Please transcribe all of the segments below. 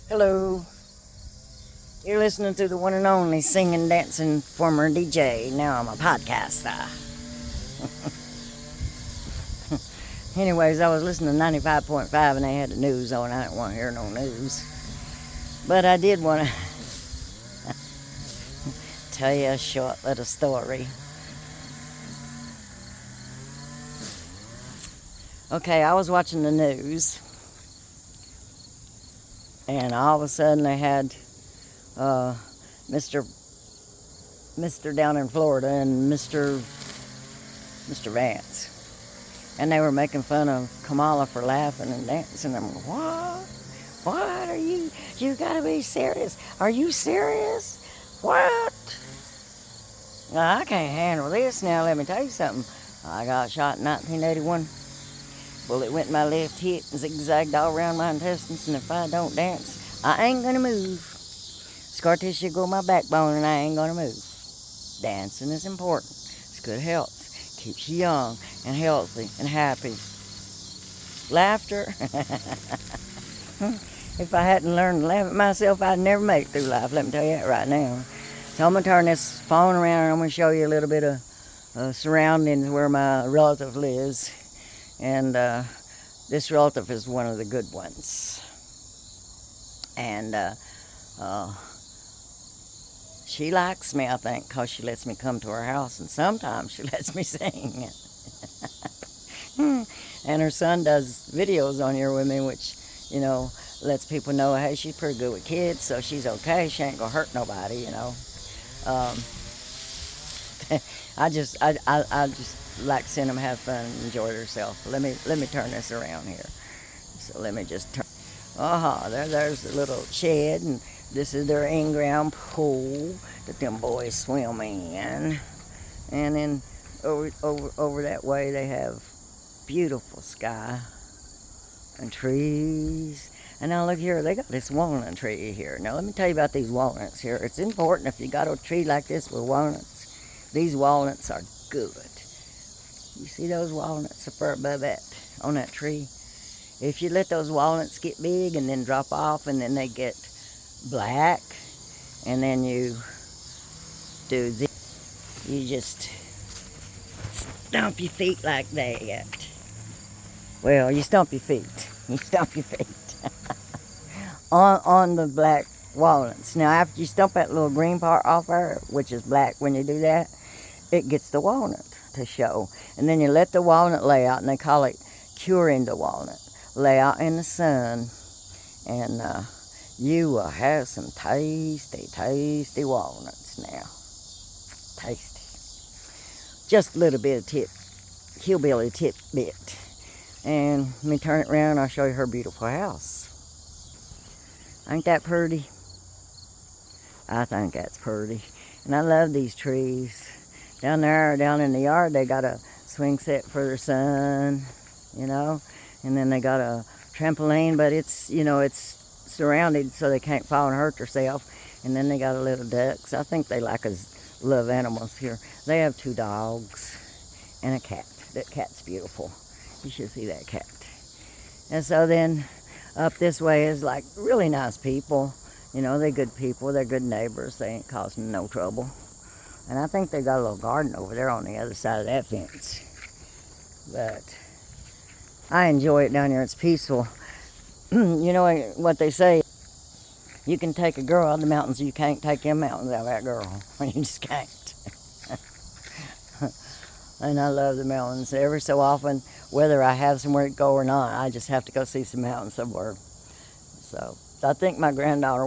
Hello, you're listening to the one and only singing, dancing former DJ. Now I'm a podcaster. Anyways, I was listening to 95.5 and they had the news on. I didn't want to hear no news. But I did want to tell you a short little story. Okay, I was watching the news and all of a sudden they had Mr. down in Florida and Mr. Vance. And they were making fun of Kamala for laughing and dancing. I'm like, what? What are you? You gotta be serious. Are you serious? What? Well, I can't handle this now. Let me tell you something. I got shot in 1981. Bullet went in my left hip and zigzagged all around my intestines. And if I don't dance, I ain't gonna move. Scar tissue go in my backbone and I ain't gonna move. Dancing is important. It's good health. Keeps you young and healthy and happy. Laughter. If I hadn't learned to laugh at myself, I'd never make it through life. Let me tell you that right now. So I'm going to turn this phone around and I'm going to show you a little bit of surroundings where my relative lives. And this relative is one of the good ones. And she likes me, I think, because she lets me come to her house, and sometimes she lets me sing. And her son does videos on here with me, which, lets people know, hey, she's pretty good with kids, so she's okay. She ain't gonna hurt nobody, I just like seeing them have fun and enjoy themselves. Let me turn this around here. So let me just turn. There's the little shed, and this is their in-ground pool that them boys swim in. And then over that way they have beautiful sky and trees. And now look here, they got this walnut tree here. Now let me tell you about these walnuts here. It's important if you got a tree like this with walnuts. These walnuts are good. You see those walnuts up there above that, on that tree? If you let those walnuts get big and then drop off and then they get black, and then you do this, you just stomp your feet like that. Well, you stomp your feet. You stomp your feet on the black walnuts. Now, after you stomp that little green part off there, which is black when you do that, it gets the walnut to show. And then you let the walnut lay out, and they call it curing the walnut. Lay out in the sun, and you will have some tasty, tasty walnuts now. Tasty. Just a little bit of hillbilly tidbit. And let me turn it around and I'll show you her beautiful house. Ain't that pretty? I think that's pretty. And I love these trees. Down there, down in the yard, they got a swing set for their son, And then they got a trampoline, but it's surrounded so they can't fall and hurt themselves. And then they got a little ducks. I think they love animals here. They have 2 dogs and a cat. That cat's beautiful. You should see that cat. And so then up this way is like really nice people. They're good people. They're good neighbors. They ain't causing no trouble. And I think they got a little garden over there on the other side of that fence. But I enjoy it down here. It's peaceful. You know what they say, you can take a girl out of the mountains, you can't take them mountains out of that girl. You just can't. And I love the mountains. Every so often, whether I have somewhere to go or not, I just have to go see some mountains somewhere. So I think my granddaughter,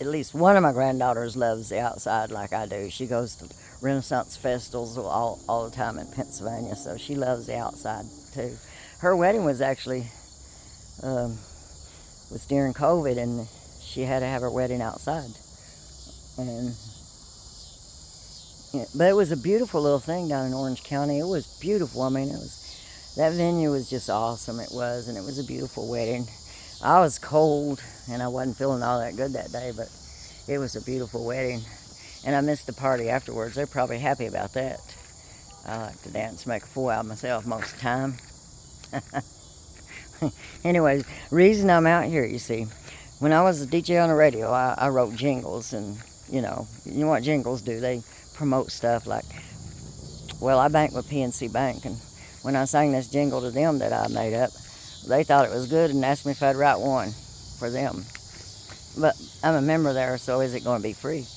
at least one of my granddaughters loves the outside like I do. She goes to Renaissance festivals all the time in Pennsylvania, so she loves the outside too. Her wedding was actually was during COVID, and she had to have her wedding outside. But it was a beautiful little thing down in Orange County. It was beautiful. I mean, that venue was just awesome. It was, and it was a beautiful wedding. I was cold, and I wasn't feeling all that good that day, but it was a beautiful wedding. And I missed the party afterwards. They're probably happy about that. I like to dance, make a fool out of myself most of the time. Anyways, reason I'm out here, you see, When I was a DJ on the radio, I wrote jingles, and you know what jingles do? They promote stuff like, well, I bank with PNC Bank, and when I sang this jingle to them that I made up, they thought it was good and asked me if I'd write one for them. But I'm a member there, so is it going to be free?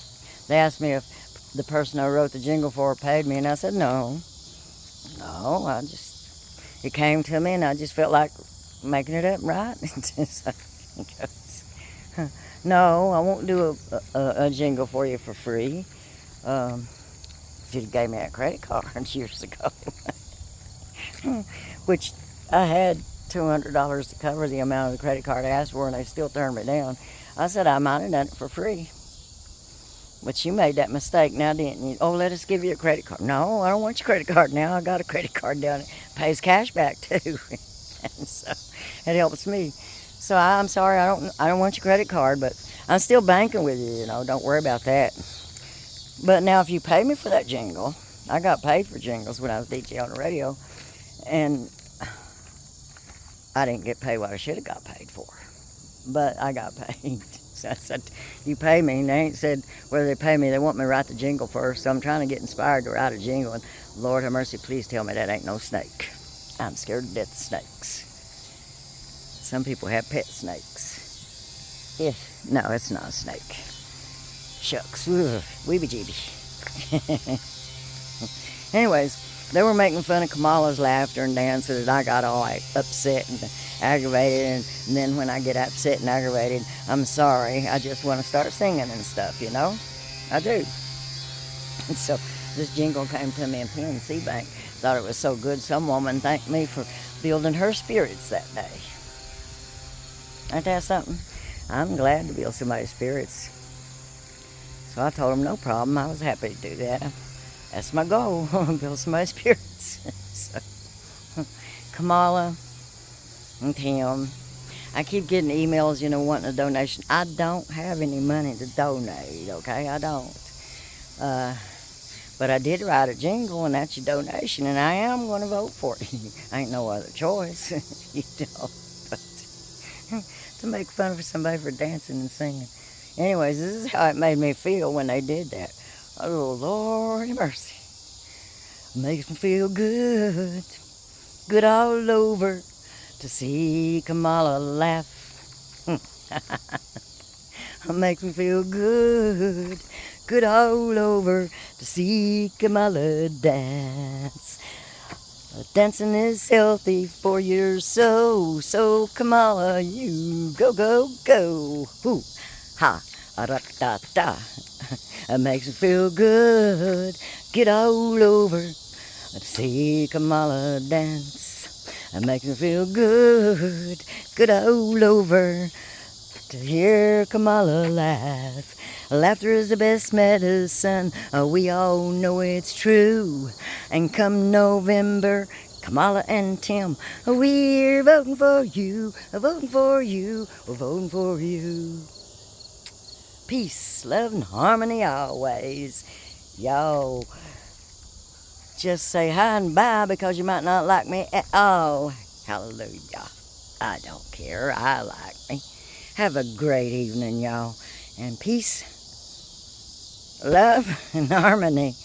They asked me if the person I wrote the jingle for paid me, and I said no. It came to me, and I just felt like making it up, right? So he goes, no, I won't do a jingle for you for free. If you'd gave me that credit card years ago, which I had $200 to cover the amount of the credit card I asked for, and they still turned me down. I said I might have done it for free. But you made that mistake now, didn't you? Oh, let us give you a credit card. No, I don't want your credit card now. I got a credit card down there. Pays cash back too. And so it helps me. So I'm sorry, I don't want your credit card, but I'm still banking with you, don't worry about that. But now if you pay me for that jingle, I got paid for jingles when I was DJ on the radio, and I didn't get paid what I should have got paid for. But I got paid. So I said, you pay me, and they ain't said whether they pay me. They want me to write the jingle first, so I'm trying to get inspired to write a jingle. And Lord have mercy, please tell me that ain't no snake. I'm scared to death of snakes. Some people have pet snakes. No, it's not a snake. Shucks, weeby-jeeby. Anyways, they were making fun of Kamala's laughter and dancing, and I got all upset and aggravated, and then when I get upset and aggravated, I'm sorry, I just want to start singing and stuff, I do. And so this jingle came to me in PNC Bank. Thought it was so good, some woman thanked me for building her spirits that day. Ain't that something? I'm glad to build somebody's spirits. So I told them no problem, I was happy to do that. That's my goal, build somebody's spirits. So, Kamala and Tim, I keep getting emails, wanting a donation. I don't have any money to donate, okay? I don't. But I did write a jingle, and that's your donation, and I am going to vote for it. Ain't no other choice, But to make fun of somebody for dancing and singing. Anyways, this is how it made me feel when they did that. Oh, Lord have mercy. Makes me feel good. Good all over to see Kamala laugh. Makes me feel good. Good all over to see Kamala dance. Dancing is healthy for your soul. So Kamala, you go, go, go. Hoo, ha, da, da, da. It makes me feel good. Get all over to see Kamala dance. It makes me feel good. Good all over to hear Kamala laugh. Laughter is the best medicine. We all know it's true. And come November, Kamala and Tim, we're voting for you. Voting for you. We're voting for you. Peace, love, and harmony always. Y'all just say hi and bye because you might not like me at all. Hallelujah. I don't care. I like me. Have a great evening, y'all. And peace, love, and harmony.